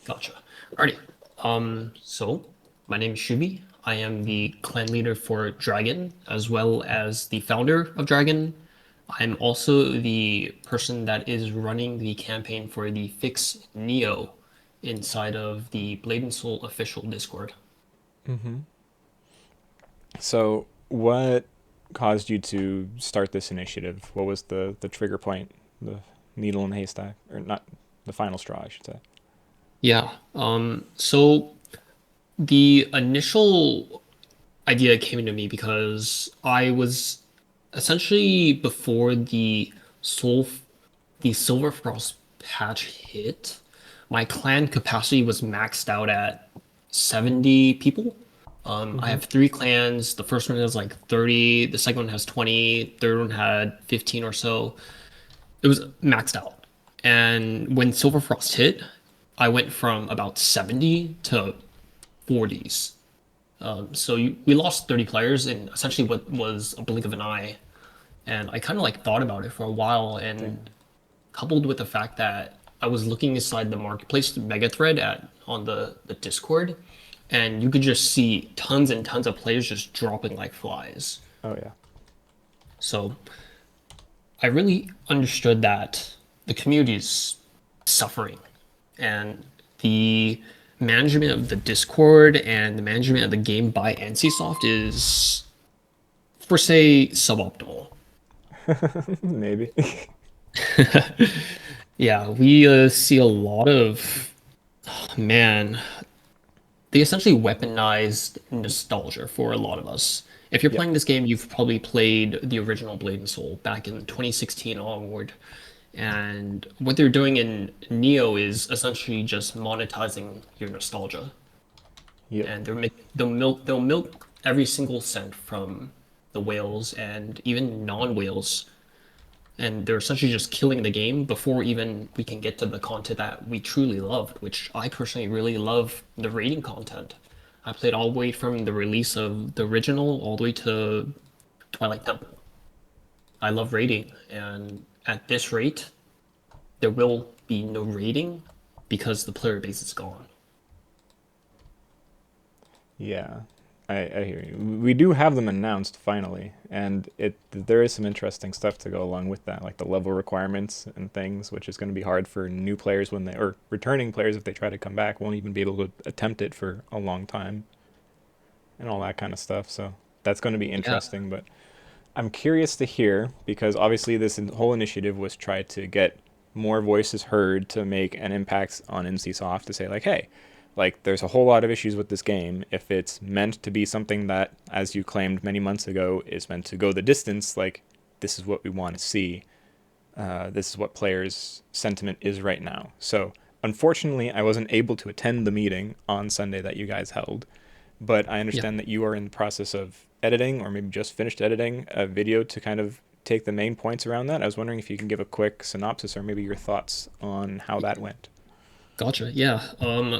Gotcha. Alrighty. So my name is Shuvi. I am the clan leader for Dragon, as well as the founder of Dragon. I'm also the person that is running the campaign for the Fix Neo inside of the Blade and Soul official Discord. So, what caused you to start this initiative? What was the trigger point, the needle in the haystack, or not the final straw, I should say? Yeah. So the initial idea came to me because I was essentially before soul the Silver Frost patch hit, my clan capacity was maxed out at 70 people. I Mm-hmm. have three clans. The first one has like 30, the second one has 20, third one had 15 or so. It was maxed out. And when Silver Frost hit, I went from about 70 to 40s. We lost 30 players in essentially what was a blink of an eye. And I kind of like thought about it for a while, and Damn. coupled with the fact that I was looking inside the marketplace mega thread on the Discord, and you could just see tons and tons of players just dropping like flies. Oh yeah. So I really understood that the community is suffering, and the management of the Discord and the management of the game by NCSoft is, for say, suboptimal. Maybe. Yeah, we see a lot of, man, they essentially weaponized nostalgia for a lot of us. If you're Yep. playing this game, you've probably played the original Blade and Soul back in 2016 onward. And what they're doing in Neo is essentially just monetizing your nostalgia. Yep. And they'll milk every single cent from the whales and even non-whales, and they're essentially just killing the game before even we can get to the content that we truly loved, which I personally really love the raiding content. I played all the way from the release of the original all the way to Twilight Temple. I love raiding, and at this rate, there will be no raiding because the player base is gone. Yeah. I hear you. We do have them announced finally, and it there is some interesting stuff to go along with that, like the level requirements and things, which is going to be hard for new players when they or returning players if they try to come back won't even be able to attempt it for a long time and all that kind of stuff. So that's going to be Yeah, interesting, but I'm curious to hear because obviously this whole initiative was try to get more voices heard to make an impact on NCSoft to say like, hey, like there's a whole lot of issues with this game. If it's meant to be something that, as you claimed many months ago, is meant to go the distance, like this is what we want to see. This is what players' sentiment is right now. So unfortunately, I wasn't able to attend the meeting on Sunday that you guys held, but I yeah. understand that you are in the process of editing or maybe just finished editing a video to kind of take the main points around that. I was wondering if you can give a quick synopsis or maybe your thoughts on how that went. Gotcha. Yeah.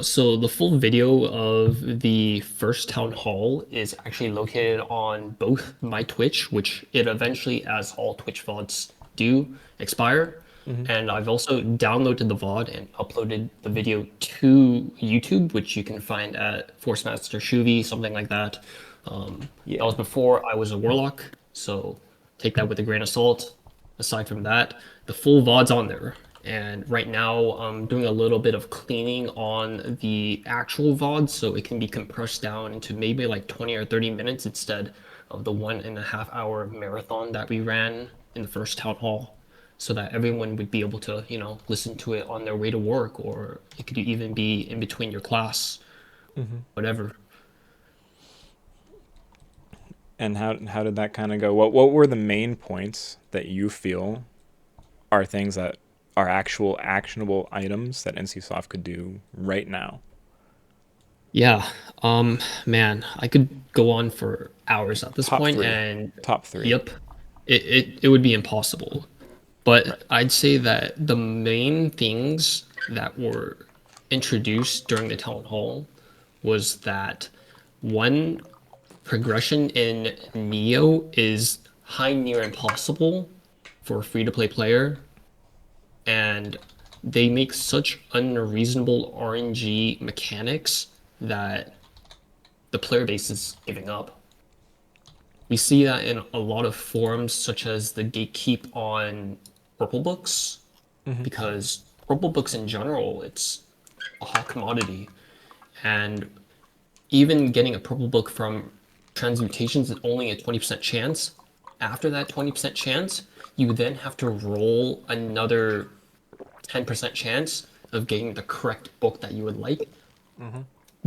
So the full video of the first town hall is actually located on both my Twitch, which it eventually, as all Twitch VODs do, expire. Mm-hmm. And I've also downloaded the VOD and uploaded the video to YouTube, which you can find at Force Master Shuvi, something like that. That was Yeah. before I was a warlock, so take that with a grain of salt. Aside from that, the full VOD's on there. And right now, I'm doing a little bit of cleaning on the actual VOD so it can be compressed down into maybe like 20 or 30 minutes instead of the 1.5 hour marathon that we ran in the first town hall, so that everyone would be able to, listen to it on their way to work, or it could even be in between your class, Mm-hmm. whatever. And how did that kind of go? What were the main points that you feel are things that are actual actionable items that NCSoft could do right now? Yeah, man, I could go on for hours at this Top point, three. and Top three. yep, it would be impossible. Right. But I'd say that the main things that were introduced during the town hall was that one, progression in Neo is high near impossible for a free to play player, and they make such unreasonable RNG mechanics that the player base is giving up. We see that in a lot of forums, such as the gatekeep on purple books, because purple books in general, it's a hot commodity. And even getting a purple book from transmutations is only a 20% chance. After that 20% chance, you then have to roll another 10% chance of getting the correct book that you would like,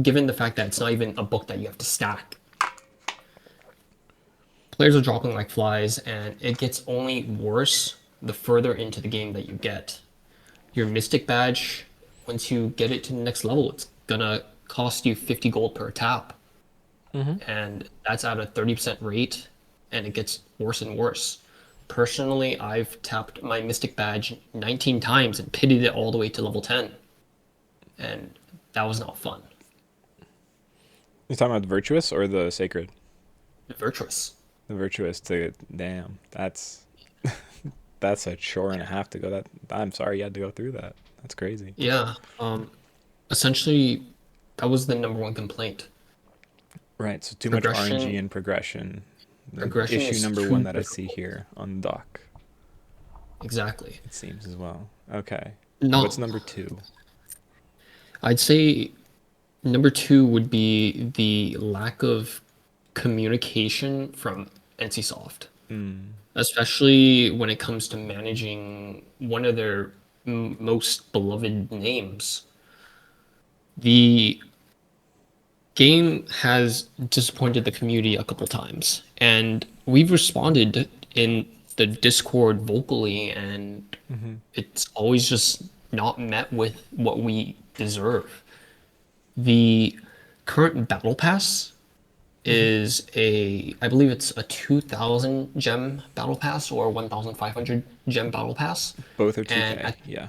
given the fact that it's not even a book that you have to stack. Players are dropping like flies, and it gets only worse the further into the game that you get. Your Mystic badge, once you get it to the next level, it's gonna cost you 50 gold per tap. And that's at a 30% rate, and it gets worse and worse. Personally, I've tapped my Mystic badge 19 times and pitted it all the way to level 10, and that was not fun. You're talking about the virtuous or the sacred? Virtuous. The virtuous to damn. That's a chore and a half to go. That I'm sorry you had to go through that. That's crazy. Yeah. Essentially, that was the number one complaint. Right. So too much RNG Progression, and progression. The progression issue is number one too that I see difficult. here on the dock. Exactly. It seems as well. Okay. What's No, number two? I'd say number two would be the lack of communication from NCSoft, Mm. especially when it comes to managing one of their most beloved names. The game has disappointed the community a couple times, and we've responded in the Discord vocally, and Mm-hmm. it's always just not met with what we deserve. The current battle pass Mm-hmm. is I believe it's a 2,000 gem battle pass or 1,500 gem battle pass, Both are and 2K. Yeah.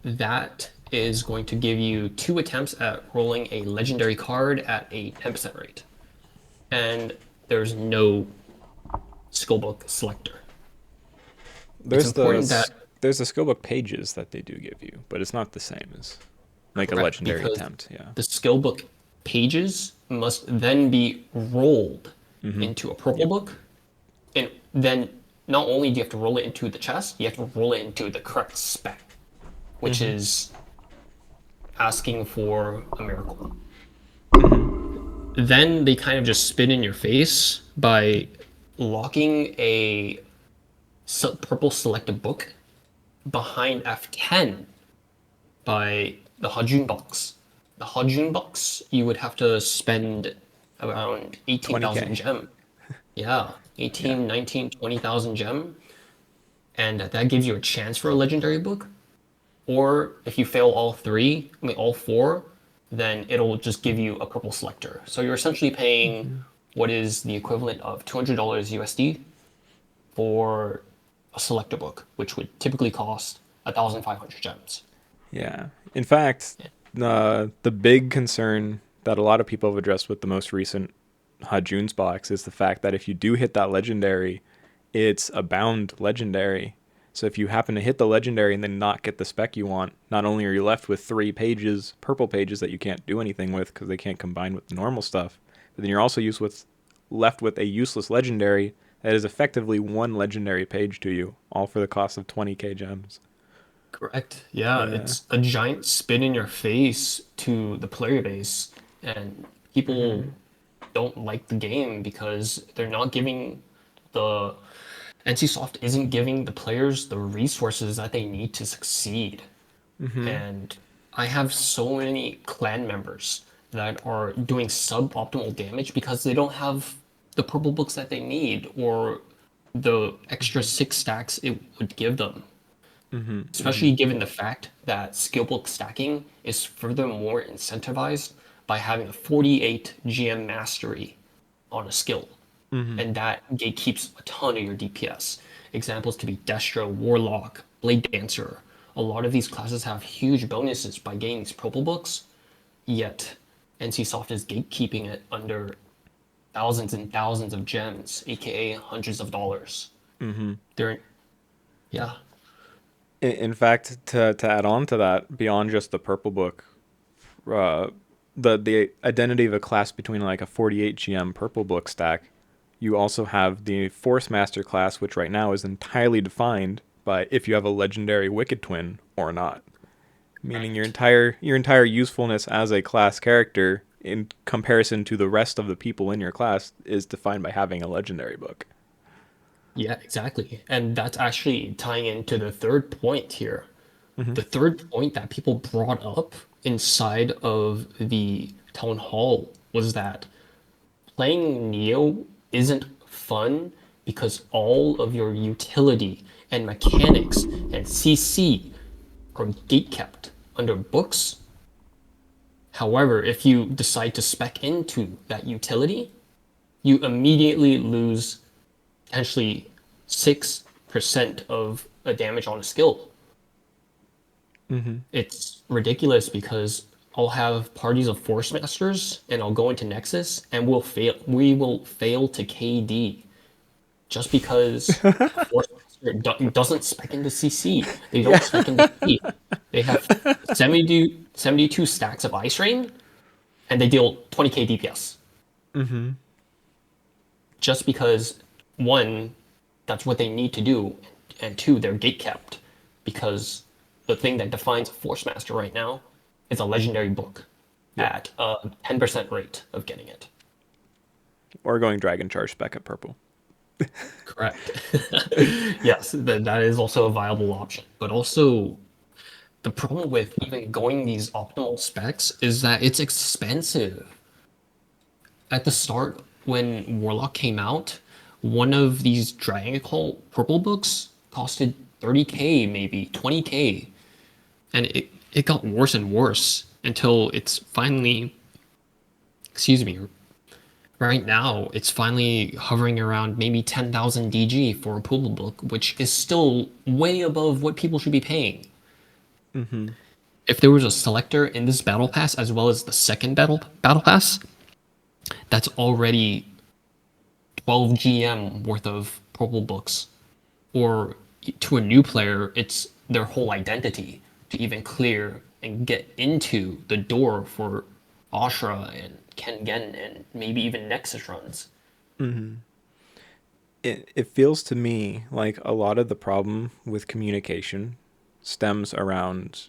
that is going to give you two attempts at rolling a legendary card at a 10% rate. And there's no skill book selector. It's There's the important that there's the skillbook pages that they do give you, but it's not the same as like a correct legendary because attempt. Yeah. the skill book pages must then be rolled Mm-hmm. into a purple Yep. book, and then not only do you have to roll it into the chest, you have to roll it into the correct spec, which Mm-hmm. is asking for a miracle. Mm-hmm. Then they kind of just spit in your face by locking a purple selected book behind F10 by the Hajun box. The Hajun box, you would have to spend around 18,000 20K. gem. Yeah, Yeah. 18, 19, 20,000 gem. And that gives you a chance for a legendary book. Or if you fail all three, I mean all four, then it'll just give you a purple selector. So you're essentially paying Mm-hmm. what is the equivalent of $200 USD for a selector book, which would typically cost 1,500 gems. Yeah. In fact, the big concern that a lot of people have addressed with the most recent Hajun's box is the fact that if you do hit that legendary, it's a bound legendary. So if you happen to hit the legendary and then not get the spec you want, not only are you left with three pages, purple pages that you can't do anything with because they can't combine with the normal stuff, but then you're also left with a useless legendary that is effectively one legendary page to you, all for the cost of 20k gems. Correct. Yeah, Yeah. it's a giant spin in your face to the player base, and people Mm-hmm. don't like the game because they're not giving the NCSoft isn't giving the players the resources that they need to succeed. Mm-hmm. And I have so many clan members that are doing suboptimal damage because they don't have the purple books that they need or the extra Mm-hmm. 6 stacks it would give them. Mm-hmm. Mm-hmm. Especially given the fact that skill book stacking is furthermore incentivized by having a 48 GM mastery on a skill, Mm-hmm. and that gatekeeps a ton of your DPS. Examples to be Destro, Warlock, Blade Dancer. A lot of these classes have huge bonuses by getting these purple books, yet NCSoft is gatekeeping it under thousands and thousands of gems, aka hundreds of dollars. Mm-hmm. They're, yeah, In fact, to add on to that, beyond just the purple book, uh, the identity of a class between like a 48 GM purple book stack, you also have the Force Master class, which right now is entirely defined by if you have a legendary Wicked Twin or not. Meaning Right. your entire usefulness as a class character in comparison to the rest of the people in your class is defined by having a legendary book. Yeah, exactly. And that's actually tying into the third point here. Mm-hmm. The third point that people brought up inside of the town hall was that playing Neo isn't fun because all of your utility and mechanics and CC are gatekept under books. However, if you decide to spec into that utility, you immediately lose potentially 6% of a damage on a skill. Mm-hmm. It's ridiculous because I'll have parties of Force Masters and I'll go into Nexus and we will fail to KD just because a Force Master doesn't spec into CC. They don't Yeah. spec into P. They have 72 stacks of Ice Rain and they deal 20k DPS. Mm-hmm. Just because, one, that's what they need to do, and two, they're gate kept because the thing that defines a Force Master right now is a legendary book Yep. at a 10% rate of getting it. Or going Dragon Charge back at purple. Correct. Yes, that is also a viable option. But also, the problem with even going these optimal specs is that it's expensive. At the start, when Warlock came out, one of these Dragon Call purple books costed 30k, maybe 20k. And it got worse and worse until it's finally, excuse me, right now, it's finally hovering around maybe 10,000 DG for a purple book, which is still way above what people should be paying. Mm-hmm. If there was a selector in this battle pass as well as the second battle pass, that's already 12 GM worth of purple books. Or to a new player, it's their whole identity to even clear and get into the door for Ashra and Kengen and maybe even Nexus runs. Mm-hmm. It feels to me like a lot of the problem with communication stems around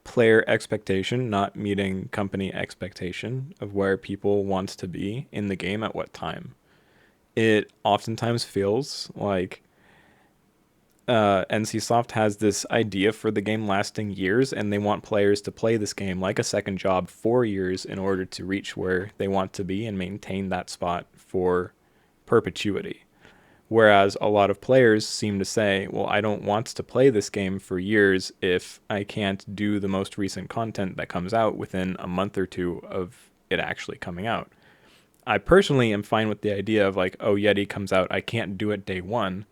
player expectation not meeting company expectation of where people want to be in the game at what time. It oftentimes feels like NCSoft has this idea for the game lasting years, and they want players to play this game like a second job for years in order to reach where they want to be and maintain that spot for perpetuity. Whereas a lot of players seem to say, well, I don't want to play this game for years if I can't do the most recent content that comes out within a month or two of it actually coming out. I personally am fine with the idea of like, oh, Yeti comes out, I can't do it day one.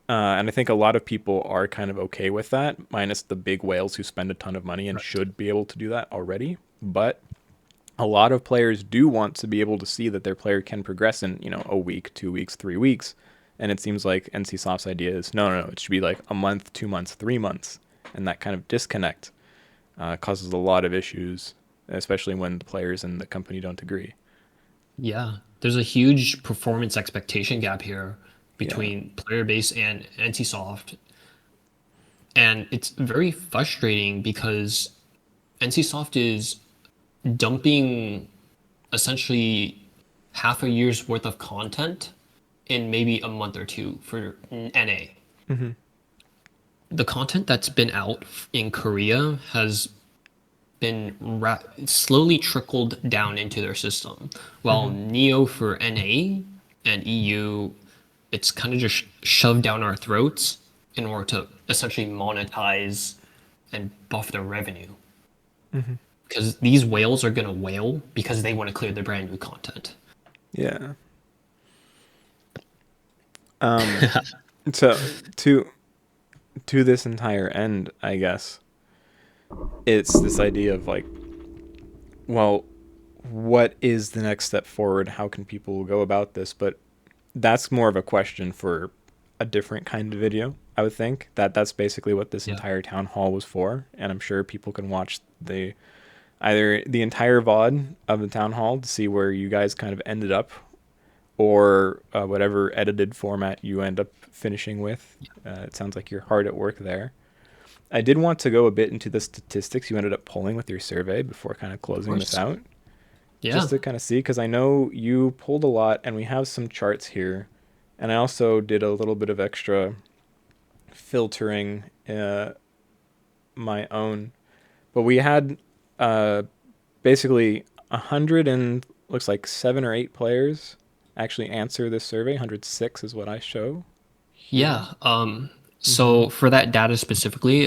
And I think a lot of people are kind of okay with that, minus the big whales who spend a ton of money and Right. should be able to do that already. But a lot of players do want to be able to see that their player can progress in, a week, 2 weeks, 3 weeks. And it seems like NCSoft's idea is no, it should be like a month, 2 months, 3 months. And that kind of disconnect causes a lot of issues, especially when the players and the company don't agree. Yeah, there's a huge performance expectation gap here Yeah. between player base and NCSoft. And it's very frustrating because NCSoft is dumping essentially half a year's worth of content in maybe a month or two for NA. Mm-hmm. The content that's been out in Korea has been slowly trickled down into their system, while Mm-hmm. Neo for NA and EU, it's kind of just shoved down our throats in order to essentially monetize and buff their revenue. Mm-hmm. Because these whales are going to whale because they want to clear their brand new content. Yeah. Um, so to this entire end, I guess it's this idea of like, well, what is the next step forward? How can people go about this? But that's more of a question for a different kind of video. I would think that that's basically what this Yeah. entire town hall was for, and I'm sure people can watch the either the entire VOD of the town hall to see where you guys kind of ended up, or whatever edited format you end up finishing with. It sounds like you're hard at work there. I did want to go a bit into the statistics you ended up pulling with your survey before kind of Of closing this course. out, just Yeah. to kind of see, because I know you pulled a lot, and we have some charts here, and I also did a little bit of extra filtering my own. But we had uh, basically 100 and looks like 7 or 8 players actually answer this survey. 106 is what I show here. Yeah. Mm-hmm. So for that data specifically,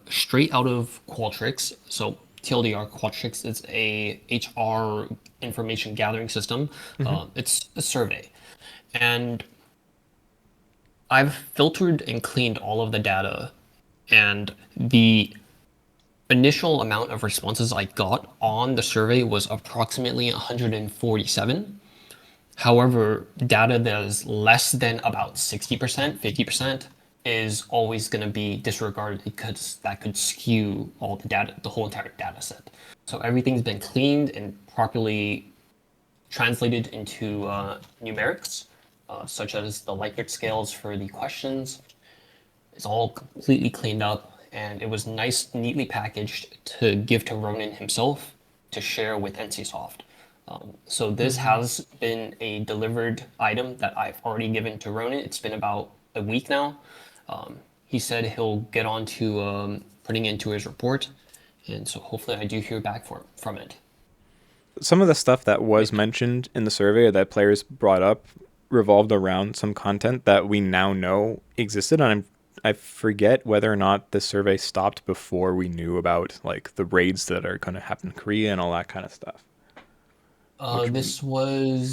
straight out of Qualtrics, so TLDR Qualtrics is a HR information gathering system. Mm-hmm. It's a survey. And I've filtered and cleaned all of the data, and the initial amount of responses I got on the survey was approximately 147. However, data that is less than about 60%, 50% is always going to be disregarded because that could skew all the data, the whole entire data set. So everything's been cleaned and properly translated into numerics, such as the Likert scales for the questions. It's all completely cleaned up, and it was nice, neatly packaged to give to Ronan himself to share with NCSoft. So this Mm-hmm. has been a delivered item that I've already given to Ronan. It's been about a week now. He said he'll get on to putting it into his report, and so hopefully I do hear back from it. Some of the stuff that was Like, mentioned in the survey or that players brought up revolved around some content that we now know existed. And I forget whether or not the survey stopped before we knew about like the raids that are going to happen in Korea and all that kind of stuff. Which we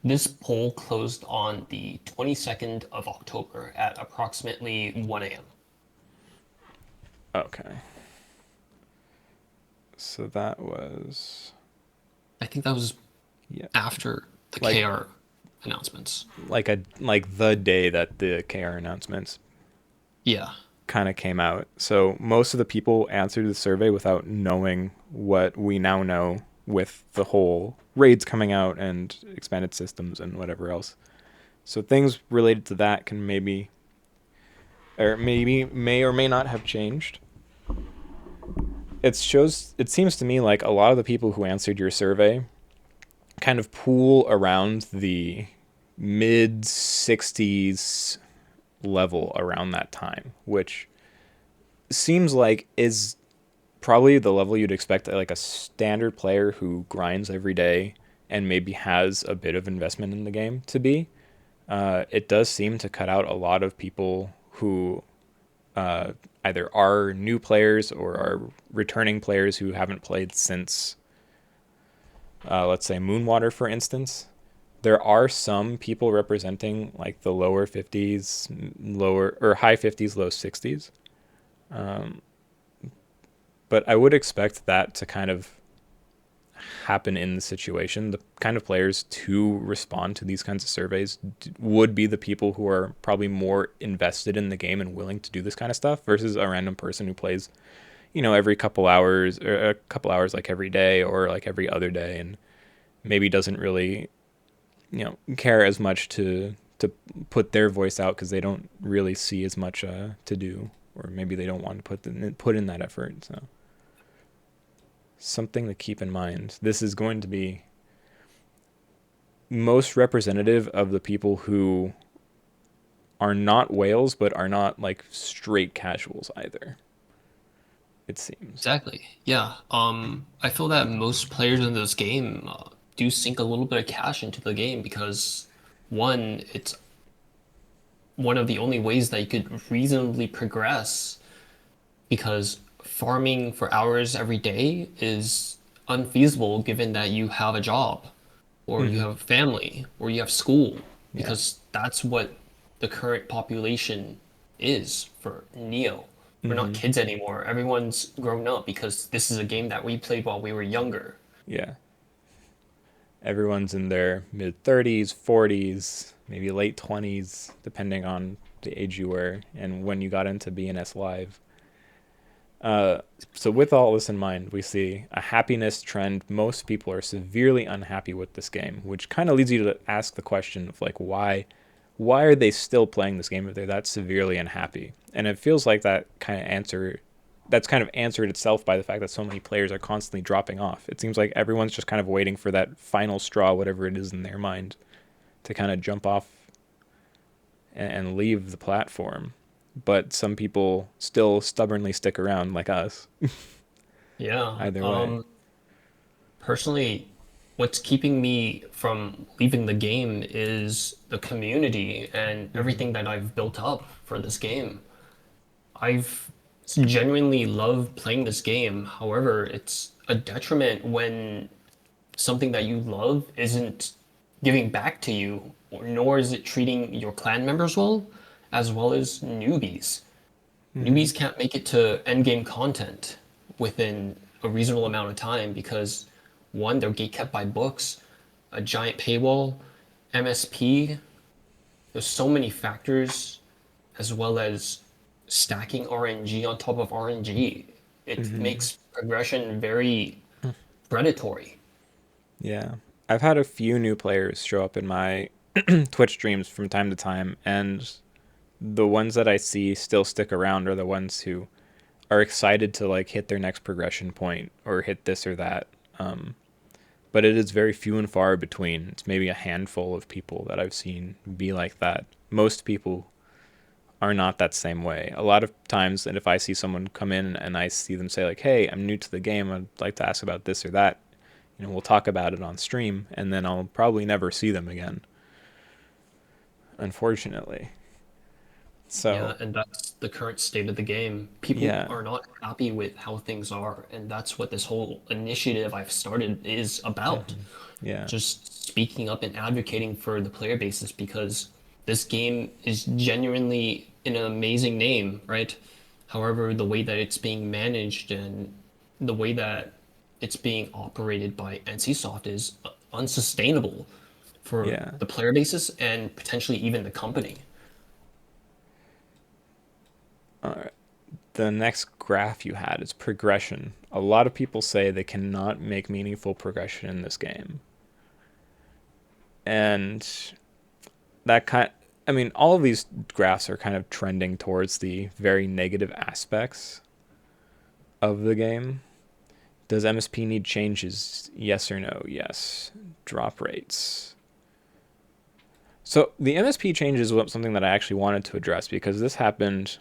this poll closed on the 22nd of October at approximately 1 a.m. okay. So that was I think that was yeah, after the like KR announcements. like the day that the KR announcements Yeah, kind of came out. So most of the people answered the survey without knowing what we now know with the whole raids coming out and expanded systems and whatever else. So things related to that can maybe or maybe may or may not have changed. It seems to me like a lot of the people who answered your survey kind of pool around the mid 60s level around that time, which seems like is probably the level you'd expect like a standard player who grinds every day and maybe has a bit of investment in the game to be. It does seem to cut out a lot of people who uh, either are new players or are returning players who haven't played since, let's say, Moonwater, for instance. There are some people representing like the lower 50s, lower or high 50s, low 60s. Um, but I would expect that to kind of happen in the situation. The kind of players to respond to these kinds of surveys would be the people who are probably more invested in the game and willing to do this kind of stuff versus a random person who plays, every couple hours or a couple hours like every day or like every other day and maybe doesn't really, care as much to put their voice out because they don't really see as much to do or maybe they don't want to put in that effort. So something to keep in mind. This is going to be most representative of the people who are not whales but are not like straight casuals either, it seems. exactly. Yeah. I feel that most players in this game do sink a little bit of cash into the game because one, it's one of the only ways that you could reasonably progress because farming for hours every day is unfeasible given that you have a job or you Mm-hmm. have a family or you have school Yeah. because that's what the current population is for Neo. We're not Mm-hmm. kids anymore. Everyone's grown up because this is a game that we played while we were younger. Yeah. Everyone's in their mid 30s, 40s, maybe late 20s, depending on the age you were and when you got into BNS Live. Uh, so with all this in mind, we see a happiness trend. Most people are severely unhappy with this game, which kind of leads you to ask the question of like why are they still playing this game if they're that severely unhappy? And it feels like that's kind of answered itself by the fact that so many players are constantly dropping off. It seems like everyone's just kind of waiting for that final straw, whatever it is in their mind, to kind of jump off and leave the platform. But some people still stubbornly stick around, like us. Yeah. Either way. Personally, what's keeping me from leaving the game is the community and Mm-hmm. everything that I've built up for this game. I've genuinely loved playing this game. However, it's a detriment when something that you love isn't giving back to you, or nor is it treating your clan members well as newbies. Mm-hmm. Newbies can't make it to end game content within a reasonable amount of time because one, they're gatekept by books, a giant paywall, MSP. There's so many factors, as well as stacking RNG on top of RNG. It Mm-hmm. makes progression very predatory. Yeah. I've had a few new players show up in my Twitch streams from time to time, and the ones that I see still stick around are the ones who are excited to like hit their next progression point or hit this or that. Um, but it is very few and far between. It's maybe a handful of people that I've seen be like that. Most people are not that same way. A lot of times, and if I see someone come in and I see them say like, "Hey, I'm new to the game. I'd like to ask about this or that," we'll talk about it on stream, and then I'll probably never see them again. Unfortunately. Yeah, So and that's the current state of the game. People yeah. are not happy with how things are, and that's what this whole initiative I've started is about. Mm-hmm. Yeah. Just speaking up and advocating for the player basis because this game is genuinely an amazing name, right? However, the way that it's being managed and the way that it's being operated by NCSoft is unsustainable for Yeah. the player basis and potentially even the company. All right. The next graph you had is progression. A lot of people say they cannot make meaningful progression in this game. And that kind I mean, all of these graphs are kind of trending towards the very negative aspects of the game. Does MSP need changes? Yes or no? Yes. Drop rates. So the MSP changes was something that I actually wanted to address because this happened.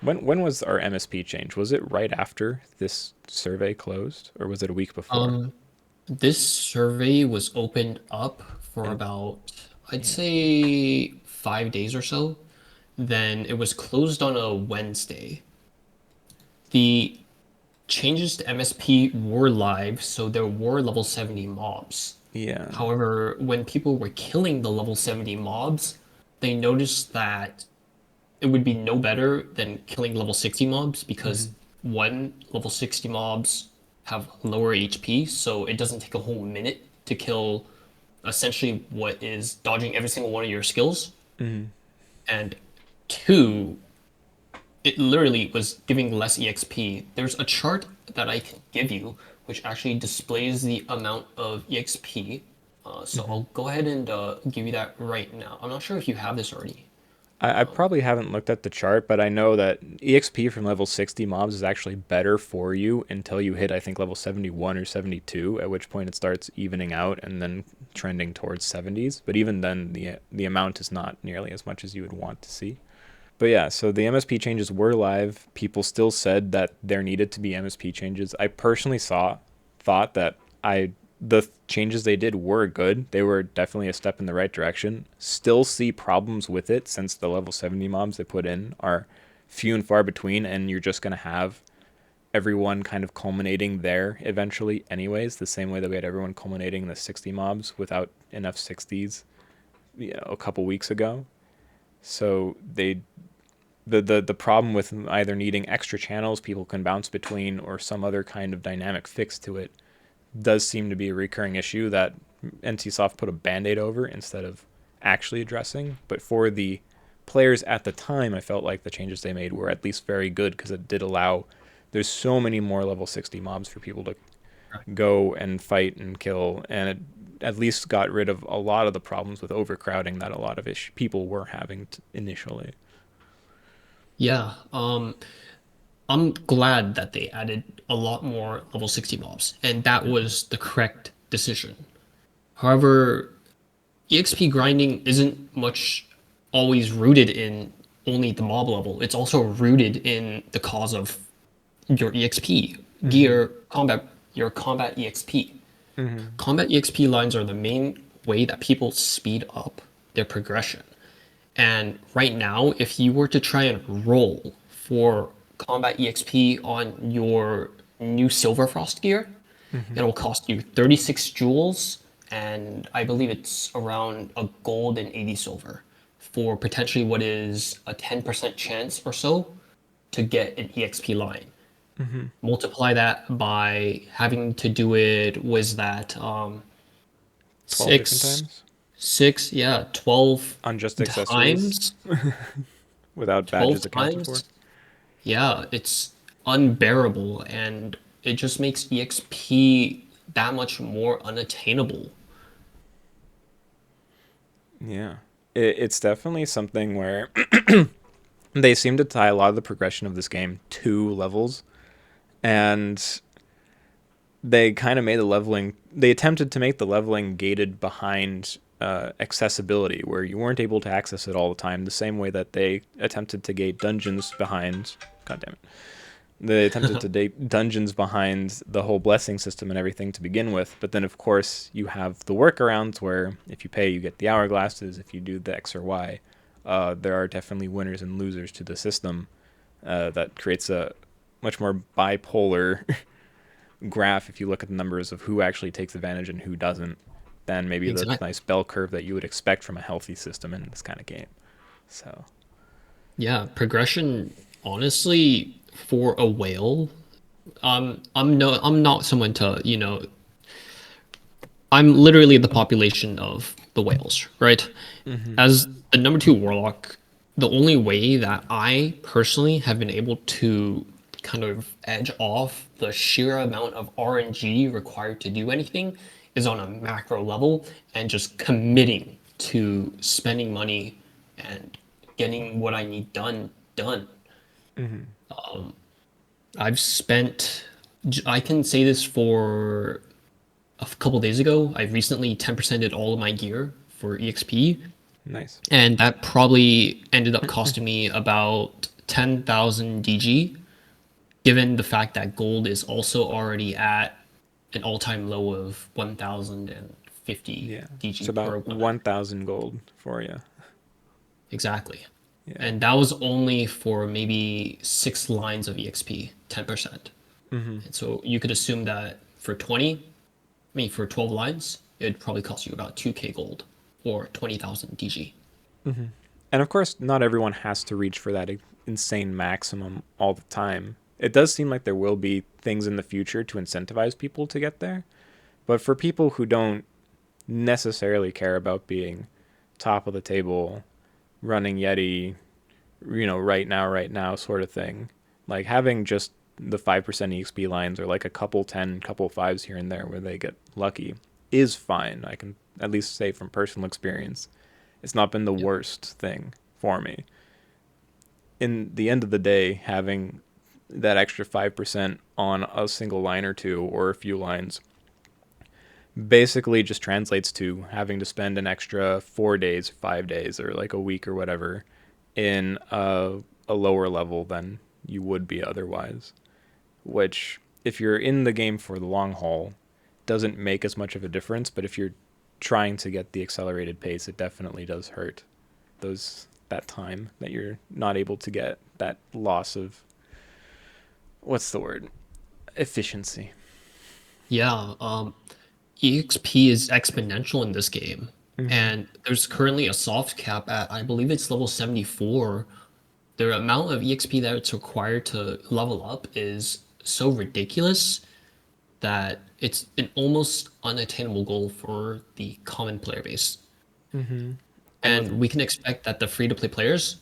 When was our MSP change? Was it right after this survey closed, or was it a week before? Um, This survey was opened up for And about, I'd yeah, say, 5 days or so. Then it was closed on a Wednesday. The changes to MSP were live, so there were level 70 mobs. yeah, However, when people were killing the level 70 mobs, they noticed that it would be no better than killing level 60 mobs mm-hmm. because one, level 60 mobs have lower HP, so it doesn't take a whole minute to kill essentially what is dodging every single one of your skills. Mm-hmm. And two, it literally was giving less EXP. There's a chart that I can give you which actually displays the amount of EXP. So Mm-hmm. I'll go ahead and give you that right now. I'm not sure if you have this already. I probably haven't looked at the chart, but I know that EXP from level 60 mobs is actually better for you until you hit, I think, level 71 or 72, at which point it starts evening out and then trending towards 70s. But even then, the amount is not nearly as much as you would want to see. But yeah, so the MSP changes were live. People still said that there needed to be MSP changes. I personally thought that the changes they did were good. They were definitely a step in the right direction. Still see problems with it since the level 70 mobs they put in are few and far between, and you're just going to have everyone kind of culminating there eventually anyways, the same way that we had everyone culminating in the 60 mobs without enough 60s, a couple weeks ago. So the problem with either needing extra channels people can bounce between or some other kind of dynamic fix to it does seem to be a recurring issue that NCSoft put a band-aid over instead of actually addressing. But for the players at the time, I felt like the changes they made were at least very good because it did allow. There's so many more level 60 mobs for people to go and fight and kill, and it at least got rid of a lot of the problems with overcrowding that a lot of people were having initially. Yeah. I'm glad that they added a lot more level 60 mobs, and that Mm-hmm. was the correct decision. However, EXP grinding isn't much always rooted in only the mob level. It's also rooted in the cause of your EXP Mm-hmm. gear, your combat EXP. Mm-hmm. Combat EXP lines are the main way that people speed up their progression. And right now, if you were to try and roll for combat EXP on your new Silver Frost gear, Mm-hmm. it'll cost you 36 jewels, and I believe it's around a gold and 80 silver for potentially what is a 10% chance or so to get an EXP line. Mm-hmm. Multiply that by having to do it, was that 12 different six, times yeah, 12 on just accessories times? without 12 badges accounted for. times? Yeah, it's unbearable and it just makes EXP that much more unattainable. Yeah. It's definitely something where they seem to tie a lot of the progression of this game to levels, and they kind of made the leveling, they attempted to make the leveling gated behind accessibility, where you weren't able to access it all the time, the same way that they attempted to gate dungeons behind. God damn it. They attempted to date dungeons behind the whole blessing system and everything to begin with, but then of course you have the workarounds where if you pay, you get the hourglasses. If you do the X or Y, there are definitely winners and losers to the system. That creates a much more bipolar graph if you look at the numbers of who actually takes advantage and who doesn't, than maybe the Exactly. nice bell curve that you would expect from a healthy system in this kind of game. So, Yeah, progression, honestly, for a whale, I'm not someone to, I'm literally the population of the whales, right? mm-hmm. As the number two warlock, the only way that I personally have been able to kind of edge off the sheer amount of RNG required to do anything is on a macro level and just committing to spending money and getting what I need done. Mm-hmm. I've spent, I can say this for a couple days ago, I recently 10%ed all of my gear for EXP, Nice. and that probably ended up costing me about 10,000 DG, given the fact that gold is also already at an all-time low of 1,050 Yeah, it's DG per about weapon. 1,000 gold for you. Exactly. Yeah. And that was only for maybe 6 lines of EXP, 10%. Mm-hmm. And so you could assume that for 20, I mean, for 12 lines, it'd probably cost you about 2k gold or 20,000 DG. Mm-hmm. And of course, not everyone has to reach for that insane maximum all the time. It does seem like there will be things in the future to incentivize people to get there. But for people who don't necessarily care about being top of the table, running Yeti, right now sort of thing, like having just the 5% EXP lines or like a couple 10, couple fives here and there where they get lucky is fine. I can at least say from personal experience, it's not been the Yep. worst thing for me. In the end of the day, having that extra 5% on a single line or two or a few lines basically just translates to having to spend an extra 4 days, 5 days, or like a week or whatever in a lower level than you would be otherwise. Which, if you're in the game for the long haul, doesn't make as much of a difference. But if you're trying to get the accelerated pace, it definitely does hurt that time that you're not able to get that loss of, what's the word, efficiency. Yeah, EXP is exponential in this game. Mm-hmm. And there's currently a soft cap at, I believe it's level 74. The amount of EXP that's required to level up is so ridiculous that it's an almost unattainable goal for the common player base. Mm-hmm. And with And we can expect that the free to play players,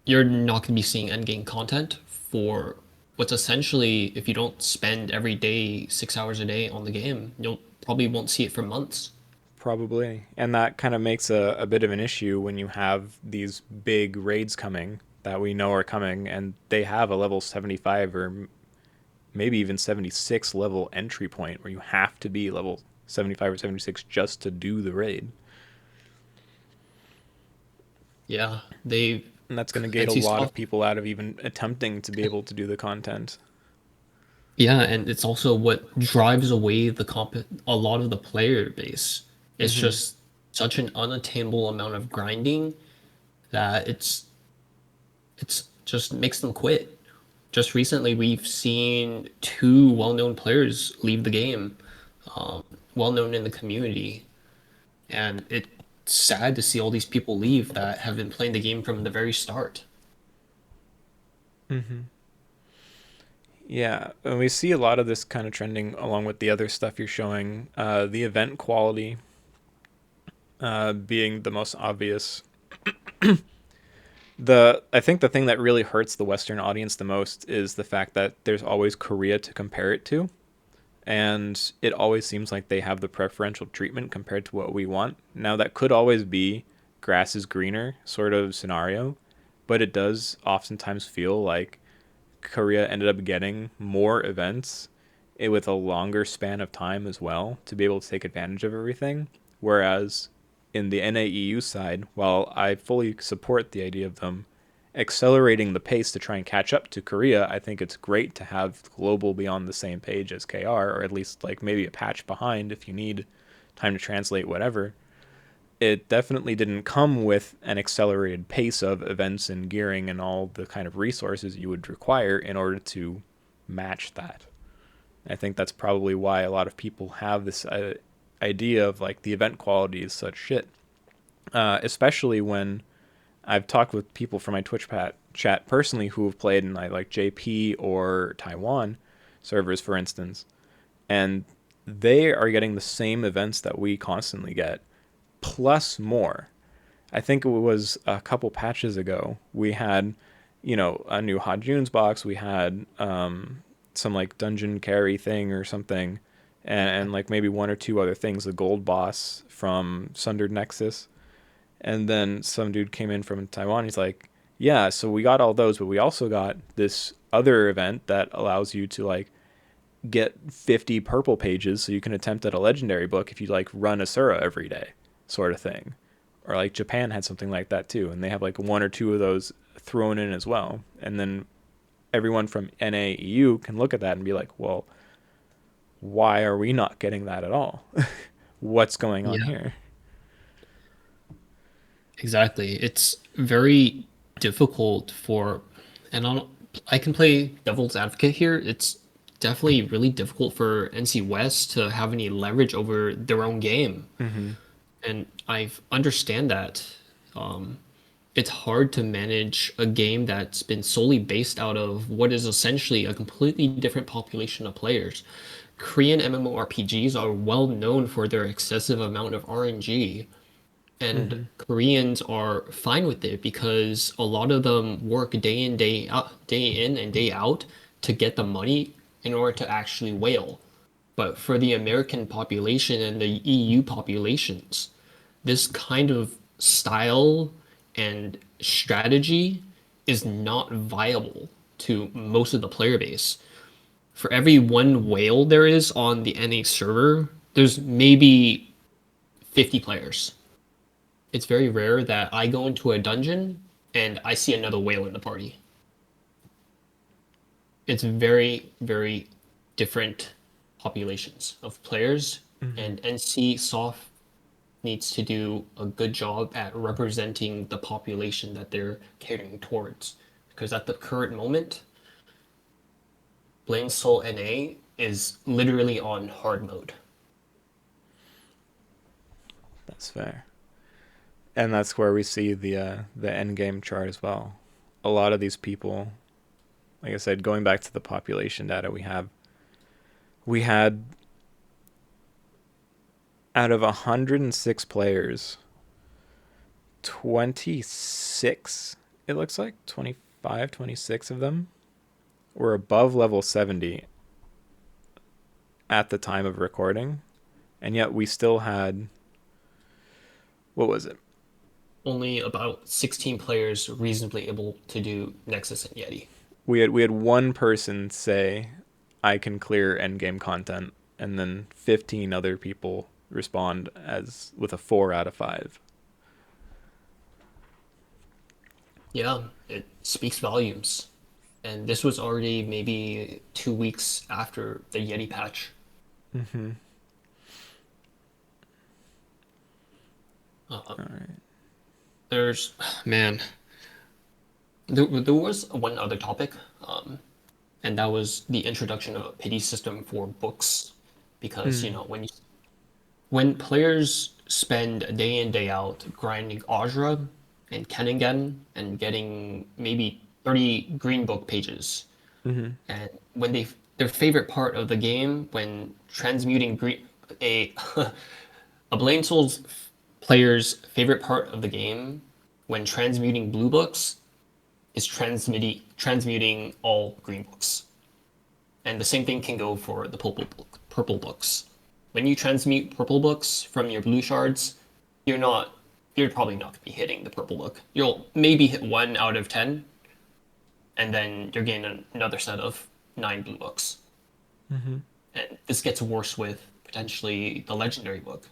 you're not going to be seeing end game content for what's essentially, if you don't spend every day 6 hours a day on the game, you'll probably won't see it for months. Probably. And that kind of makes a bit of an issue when you have these big raids coming that we know are coming, and they have a level 75 or maybe even 76 level entry point where you have to be level 75 or 76 just to do the raid. Yeah, they And that's going to gate a NC lot of Soft. people out of even attempting to be able to do the content. Yeah, and it's also what drives away a lot of the player base. It's Mm-hmm. just such an unattainable amount of grinding that it's just makes them quit. Just recently, we've seen two well-known players leave the game, um, well-known in the community, and it's sad to see all these people leave that have been playing the game from the very start. Mm-hmm. Yeah, and we see a lot of this kind of trending along with the other stuff you're showing. The event quality being the most obvious. The I think the thing that really hurts the Western audience the most is the fact that there's always Korea to compare it to, and it always seems like they have the preferential treatment compared to what we want. Now that could always be grass is greener sort of scenario, but it does oftentimes feel like Korea ended up getting more events with a longer span of time as well to be able to take advantage of everything. Whereas in the NAEU side, while I fully support the idea of them accelerating the pace to try and catch up to Korea, I think it's great to have global be on the same page as KR, or at least like maybe a patch behind if you need time to translate whatever. It definitely didn't come with an accelerated pace of events and gearing and all the kind of resources you would require in order to match that. I think that's probably why a lot of people have this idea of like the event quality is such shit. Especially when I've talked with people from my chat personally who have played in like JP or Taiwan servers, for instance, and they are getting the same events that we constantly get, plus more. I think it was a couple patches ago. We had, a new Hajun's box. We had some like dungeon carry thing or something, and like maybe one or two other things. The gold boss from Sundered Nexus, and then some dude came in from Taiwan. He's like, "Yeah, so we got all those, but we also got this other event that allows you to like get 50 purple pages, so you can attempt at a legendary book if you like run Asura every day, sort of thing." Or like Japan had something like that too, and they have like one or two of those thrown in as well. And then everyone from NAEU can look at that and be like, well, why are we not getting that at all? What's going on Yeah, here? exactly. It's very difficult and I can play devil's advocate here. It's definitely really difficult for NC West to have any leverage over their own game. Mm-hmm. And I understand that. Um, it's hard to manage a game that's been solely based out of what is essentially a completely different population of players. Korean MMORPGs are well known for their excessive amount of RNG, and Mm-hmm. Koreans are fine with it because a lot of them work day in, day out, day in and day out to get the money in order to actually whale. But for the American population and the EU populations, this kind of style and strategy is not viable to most of the player base. For every one whale there is on the NA server, there's maybe 50 players. It's very rare that I go into a dungeon and I see another whale in the party. It's very, very different populations of players, Mm-hmm. and NC Soft needs to do a good job at representing the population that they're catering towards. Because at the current moment, Blame Soul NA is literally on hard mode. That's fair. And that's where we see the end game chart as well. A lot of these people, like I said, going back to the population data we had out of 106 players, 26, it looks like 25, 26 of them were above level 70 at the time of recording, and yet we still had, what was it? Only about 16 players reasonably able to do Nexus and Yeti. We had one person say, "I can clear endgame content," and then 15 other people respond as with a 4 out of 5. Yeah, it speaks volumes. And this was already maybe 2 weeks after the Yeti patch. Mm-hmm. Uh, All right. there's, man, there was one other topic, and that was the introduction of a pity system for books. Because, Mm. when players spend day in, day out grinding Ajra and Kenningen and getting maybe 30 green book pages, Mm-hmm. and when their favorite part of the game when transmuting green a a Blade Souls player's favorite part of the game when transmuting blue books is transmuting all green books. And the same thing can go for the purple books. When you transmute purple books from your blue shards, you're not you're probably not going to be hitting the purple book. You'll maybe hit 1 out of 10, and then you're getting another set of 9 blue books. Mm-hmm. And this gets worse with potentially the legendary book.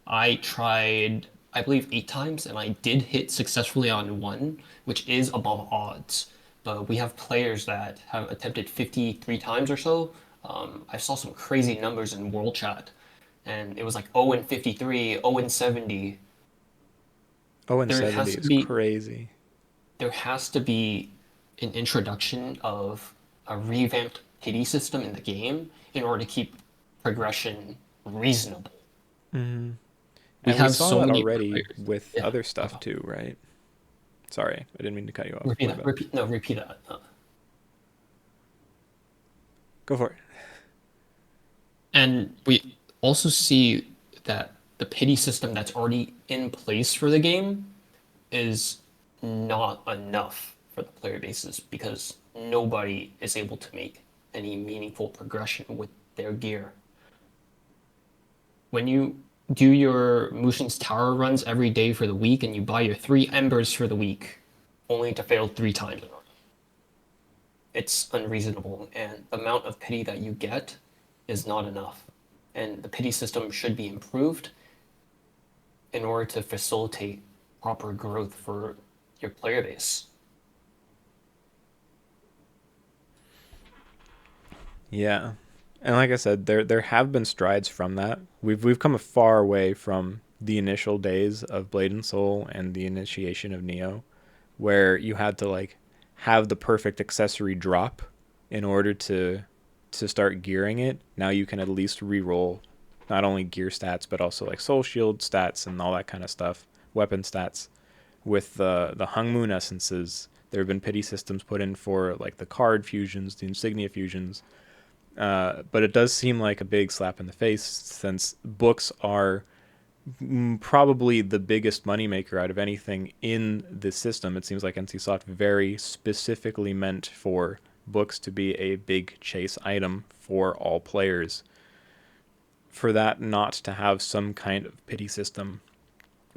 I tried, I believe, 8 times, and I did hit successfully on one, which is above odds. But we have players that have attempted 53 times or so. I saw some crazy numbers in world chat, and it was like 0 and 53, 0 and 70. Oh, and There has 70 to is be crazy. there has to be an introduction of a revamped pity system in the game in order to keep progression reasonable. Mm-hmm. We And we have saw so that many already players. with Yeah. other stuff too, right? Sorry, I didn't mean to cut you off. Repeat My that. bad. Repeat. No, repeat that. Go for it. And we also see that the pity system that's already in place for the game is not enough for the player bases because nobody is able to make any meaningful progression with their gear. When you do your Mushin's Tower runs every day for the week and you buy your 3 embers for the week, only to fail 3 times, it's unreasonable, and the amount of pity that you get is not enough. And the pity system should be improved in order to facilitate proper growth for your player base. Yeah. And like I said, there have been strides from that. We've come a far way from the initial days of Blade and Soul and the initiation of Neo, where you had to like have the perfect accessory drop in order to start gearing it. Now you can at least re-roll not only gear stats but also like soul shield stats and all that kind of stuff, weapon stats. With the Hung Moon essences, there have been pity systems put in for like the card fusions, the insignia fusions, but it does seem like a big slap in the face since books are probably the biggest moneymaker out of anything in this system. It seems like NCSoft very specifically meant for books to be a big chase item for all players. For that not to have some kind of pity system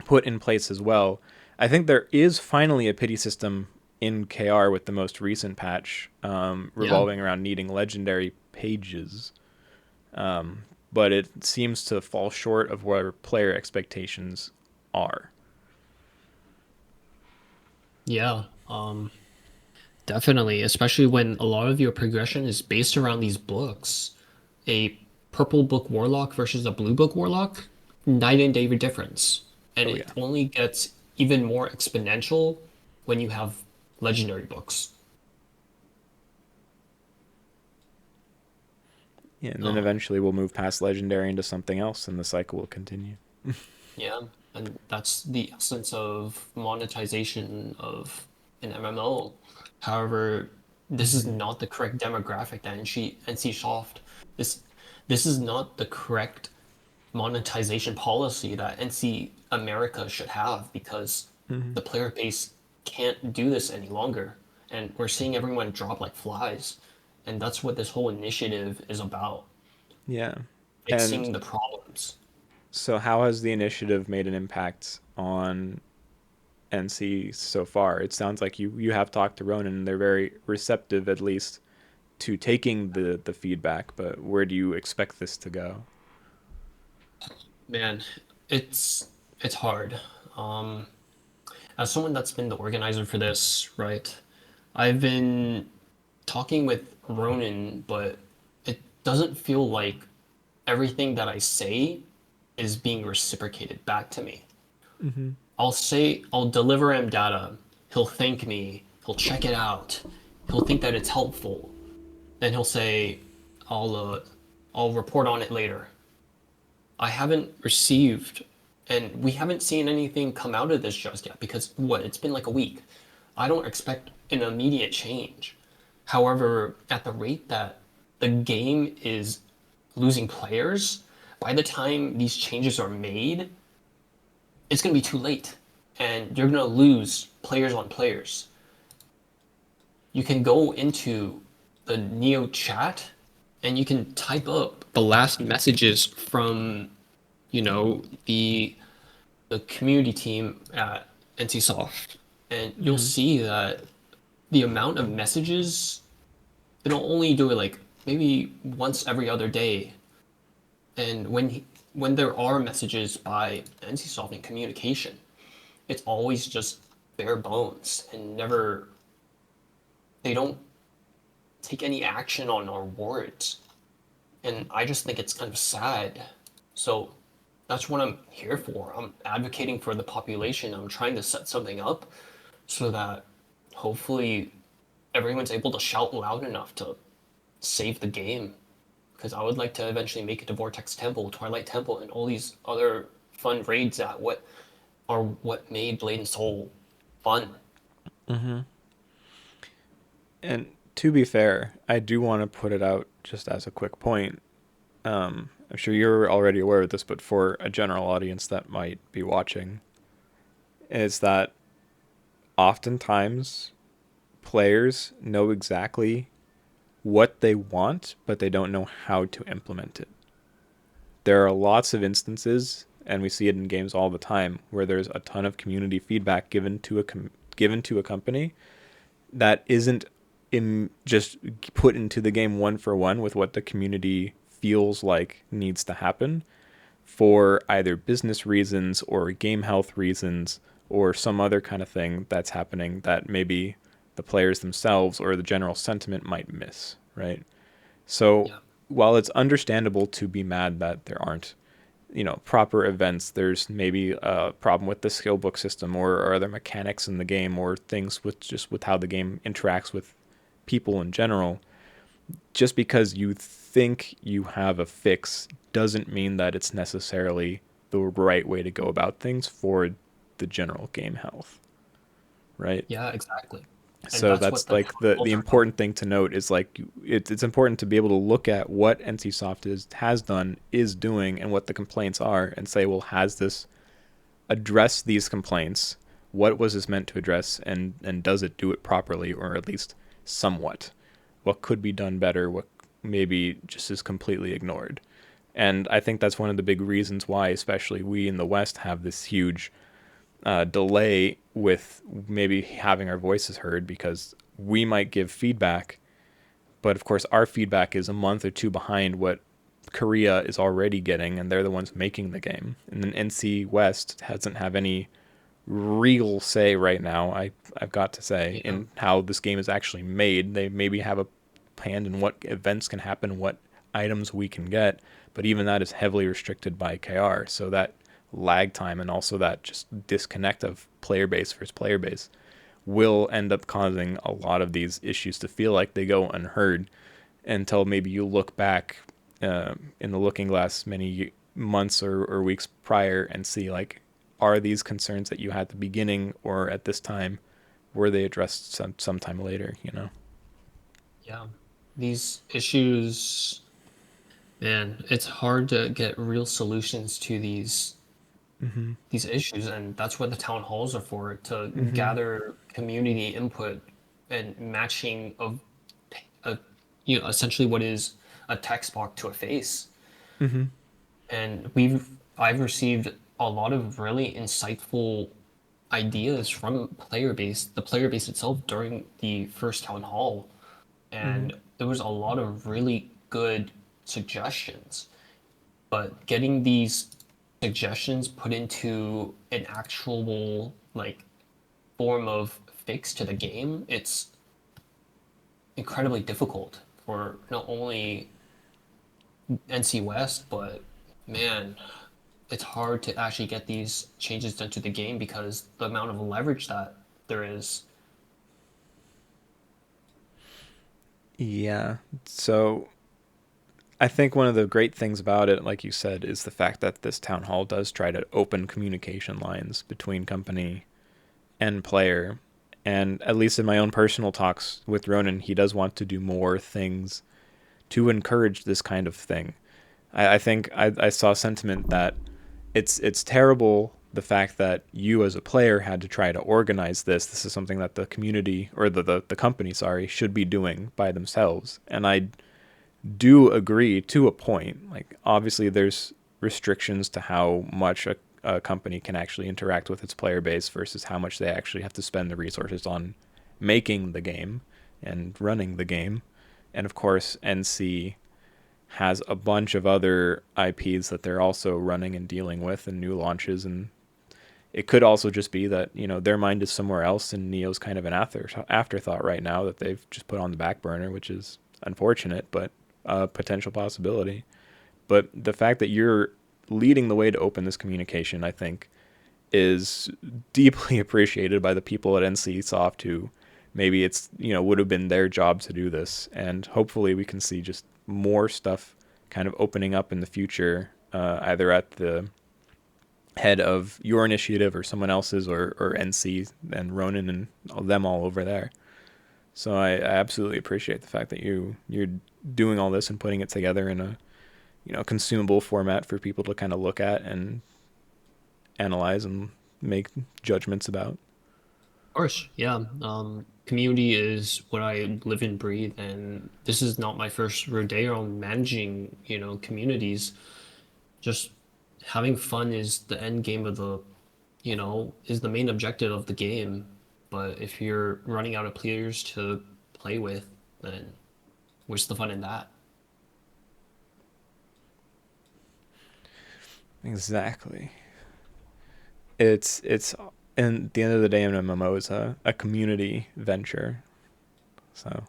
put in place as well, I think there is finally a pity system in KR with the most recent patch, Yeah. revolving around needing legendary pages. But it seems to fall short of where player expectations are. Yeah. Definitely, especially when a lot of your progression is based around these books. A purple book warlock versus a blue book warlock, night and day difference. And Oh it yeah, only gets even more exponential when you have legendary books. yeah, and then Uh, eventually we'll move past legendary into something else, and the cycle will continue. yeah, and that's the essence of monetization of an MMO. However, this is Mm-hmm. not the correct demographic that NC Soft. This this is not the correct monetization policy that NC America should have because Hmm. The player base can't do this any longer. And we're seeing everyone drop like flies. And that's what this whole initiative is about, Yeah. And fixing the problems. so, how has the initiative made an impact on NC so far? It sounds like you have talked to Ronan, and they're very receptive, at least, to taking the feedback. But where do you expect this to go? Man, it's it's hard. Um, as someone that's been the organizer for this, right? I've been talking with Ronan, but it doesn't feel like everything that I say is being reciprocated back to me. Mm-hmm. I'll deliver him data. He'll thank me. He'll check it out. He'll think that it's helpful. Then he'll say, I'll, uh, I'll report on it later. I haven't received, and we haven't seen anything come out of this just yet because what? It's been like a week. I don't expect an immediate change. However, at the rate that the game is losing players, by the time these changes are made, it's going to be too late. And you're going to lose players on players. You can go into the Neo chat and you can type up the last messages from, the community team at NCSoft, and you'll Mm-hmm. see that the amount of messages, it'll only do it like maybe once every other day. And when there are messages by NCSoft in communication, it's always just bare bones and never, they don't take any action on our words. And I just think it's kind of sad. So that's what I'm here for. I'm advocating for the population. I'm trying to set something up so that hopefully everyone's able to shout loud enough to save the game. Because I would like to eventually make it to Vortex Temple, Twilight Temple, and all these other fun raids that what made Blade and Soul fun. Mm-hmm. And to be fair, I do want to put it out just as a quick point. I'm sure you're already aware of this, but for a general audience that might be watching, is that oftentimes players know exactly what they want, but they don't know how to implement it. There are lots of instances, and we see it in games all the time, where there's a ton of community feedback given to a company that isn't just put into the game one for one with what the community feels like needs to happen for either business reasons or game health reasons or some other kind of thing that's happening that maybe the players themselves or the general sentiment might miss, right? So Yeah. while it's understandable to be mad that there aren't, proper events, there's maybe a problem with the skill book system or other mechanics in the game or things with how the game interacts with people in general. Just because you think you have a fix doesn't mean that it's necessarily the right way to go about things for the general game health, right? Yeah, exactly. And So that's what that's the like the controls are about. important thing to note is like it's important to be able to look at what NCSoft has done, is doing, and what the complaints are, and say, well, has this addressed these complaints? What was this meant to address, and does it do it properly, or at least somewhat? What could be done better? What maybe just is completely ignored? And I think that's one of the big reasons why, especially we in the West, have this huge delay with maybe having our voices heard because we might give feedback, but of course our feedback is a month or two behind what Korea is already getting, and they're the ones making the game. And then NC West doesn't have any real say right now. I've got to say Yeah. in how this game is actually made. They maybe have a hand in what events can happen, what items we can get, but even that is heavily restricted by KR. So that lag time and also that just disconnect of player base versus player base will end up causing a lot of these issues to feel like they go unheard until maybe you look back in the looking glass many months or weeks prior and see like, are these concerns that you had at the beginning or at this time, were they addressed sometime later, you know? Yeah. These issues, man, it's hard to get real solutions to these Mm-hmm. these issues, and that's what the town halls are for, to Mm-hmm. gather community input and matching of a, essentially what is a text box to a face. Mm-hmm. And I've received a lot of really insightful ideas from the player base itself during the first town hall, Mm-hmm. and there was a lot of really good suggestions. But getting these suggestions put into an actual like form of fix to the game, it's incredibly difficult for not only NC West, but man, it's hard to actually get these changes done to the game because the amount of leverage that there is. Yeah. So I think one of the great things about it, like you said, is the fact that this town hall does try to open communication lines between company and player. And at least in my own personal talks with Ronan, he does want to do more things to encourage this kind of thing. I think I saw sentiment that it's terrible the fact that you as a player had to try to organize this. This is something that the community or the company, sorry, should be doing by themselves. And I do agree to a point. Like obviously there's restrictions to how much a company can actually interact with its player base versus how much they actually have to spend the resources on making the game and running the game. And of course, NC has a bunch of other IPs that they're also running and dealing with and new launches, and it could also just be that, their mind is somewhere else and Neo's kind of an afterthought right now that they've just put on the back burner, which is unfortunate, but a potential possibility. But the fact that you're leading the way to open this communication, I think, is deeply appreciated by the people at NC Soft who maybe it's, would have been their job to do this. And hopefully we can see just more stuff kind of opening up in the future, either at the head of your initiative or someone else's, or NC and Ronan and them all over there. So I absolutely appreciate the fact that you're doing all this and putting it together in a consumable format for people to kind of look at and analyze and make judgments about. Of course, yeah. Community is what I live and breathe, and this is not my first rodeo on managing, communities. Just having fun is the end game of is the main objective of the game. But if you're running out of players to play with, then what's the fun in that? Exactly. It's and at the end of the day, an MMO is a community venture. So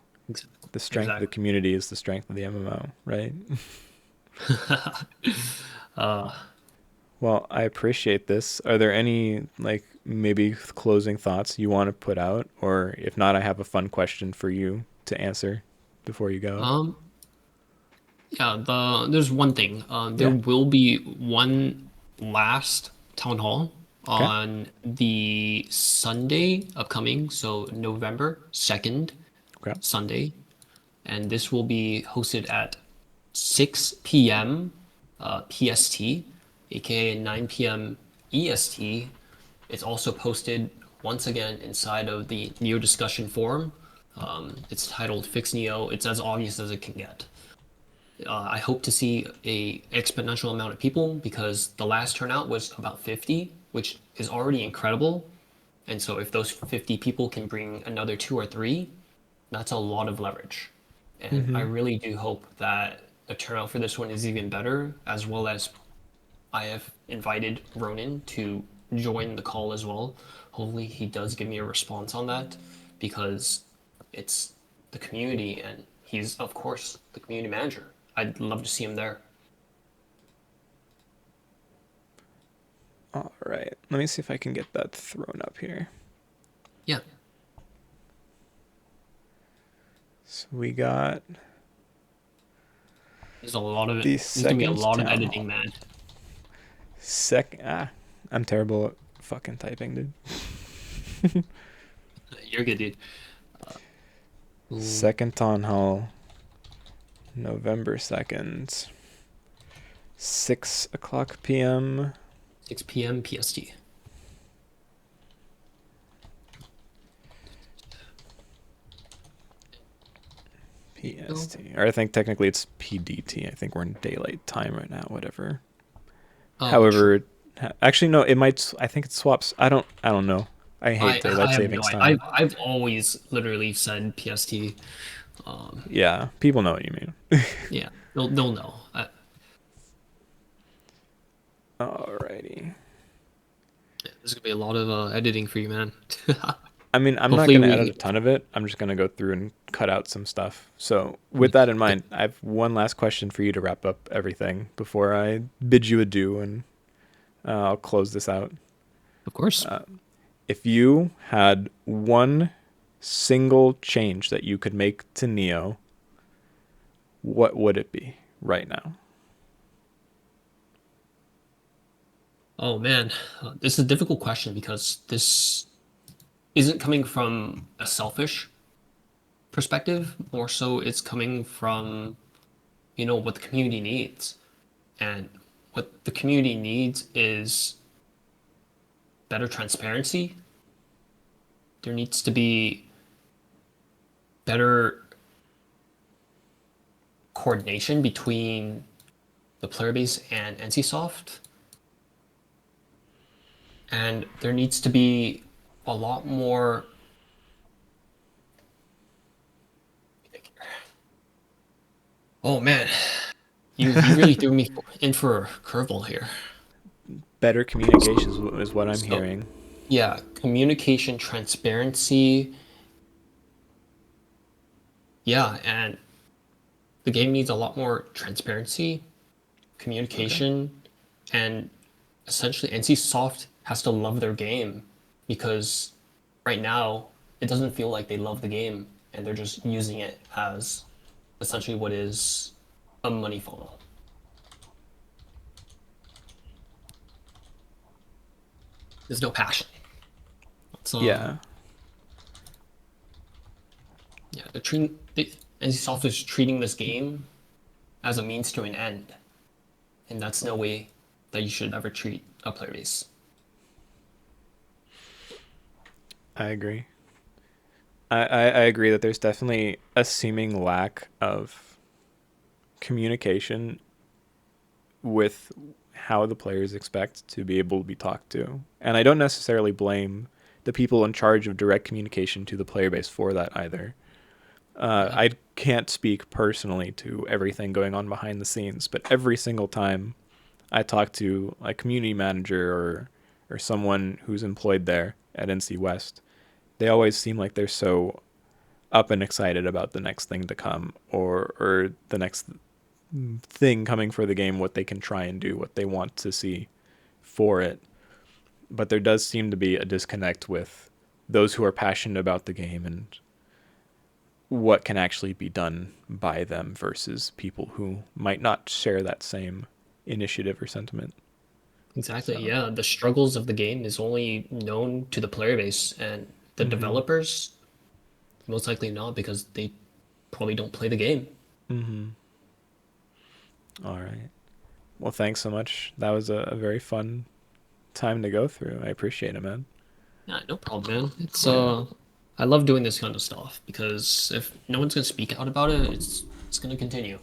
the strength of the Exactly. community is the strength of the MMO, right? Uh, Well, I appreciate this. Are there any like maybe closing thoughts you want to put out, or if not, I have a fun question for you to answer before you go. um, yeah, there's one thing. There Yeah. will be one last town hall Okay. on the Sunday upcoming, so November 2nd, Okay. Sunday, and this will be hosted at 6 p.m. PST, aka 9 p.m. EST. It's also posted once again inside of the Neo discussion forum. It's titled Fix Neo. It's as obvious as it can get. I hope to see a exponential amount of people because the last turnout was about 50, which is already incredible. And so if those 50 people can bring another two or three, that's a lot of leverage. And I Mm-hmm. really do hope that the turnout for this one is even better, as well as I have invited Ronan to join the call as well. Hopefully, he does give me a response on that because it's the community and he's, of course, the community manager. I'd love to see him there. All right. Let me see if I can get that thrown up here. Yeah, So we got there's a lot of it. the There's gonna be a second lot of town hall. editing, man. I'm terrible at fucking typing, dude. You're good, dude. Ooh, Second town hall, November 2nd, 6 o'clock p.m. 6 p.m. PST. Oh, PST. Or I think technically it's PDT. I think we're in daylight time right now, whatever. oh, true. However, actually no, it might I think it swaps. I don't know. I hate I daylight have no savings idea. time. I've always literally said PST. Um, Yeah, people know what you mean. yeah, they'll know. Alrighty. There's gonna be a lot of editing for you, man. I mean, I'm not Hopefully going to edit we. a ton of it. I'm just going to go through and cut out some stuff. So, with we that in yeah, mind, I have one last question for you to wrap up everything before I bid you adieu and I'll close this out. of course. Uh, if you had one single change that you could make to Neo, what would it be right now? Oh man, this is a difficult question because this isn't coming from a selfish perspective. More so, it's coming from what the community needs, and what the community needs is better transparency. There needs to be better coordination between the player base and NCSoft, and there needs to be a lot more. Oh man, you really threw me in for a curveball here. Better communication is what I'm So hearing. yeah, communication, transparency, yeah, and the game needs a lot more transparency, Okay. communication, and essentially NCSoft has to love their game because right now it doesn't feel like they love the game and they're just using it as essentially what is a money funnel. There's no passion. It's Yeah, yeah, NCSoft is treating this game as a means to an end, and that's no way that you should ever treat a player base. I agree. I agree that there's definitely a seeming lack of communication with how the players expect to be able to be talked to. And I don't necessarily blame the people in charge of direct communication to the player base for that either. Yeah, I can't speak personally to everything going on behind the scenes, but every single time I talk to a community manager or someone who's employed there at NC West, they always seem like they're so up and excited about the next thing to come or the next thing coming for the game, what they can try and do, what they want to see for it. But there does seem to be a disconnect with those who are passionate about the game and what can actually be done by them versus people who might not share that same initiative or sentiment. exactly. So, Yeah, the struggles of the game is only known to the player base and the mm-hmm. developers most likely not because they probably don't play the game. Mm-hmm. All right. Well, thanks so much. That was a very fun time to go through. I appreciate it, man. Yeah, no problem, man. It's Yeah. I love doing this kind of stuff because if no one's gonna speak out about it, it's gonna continue.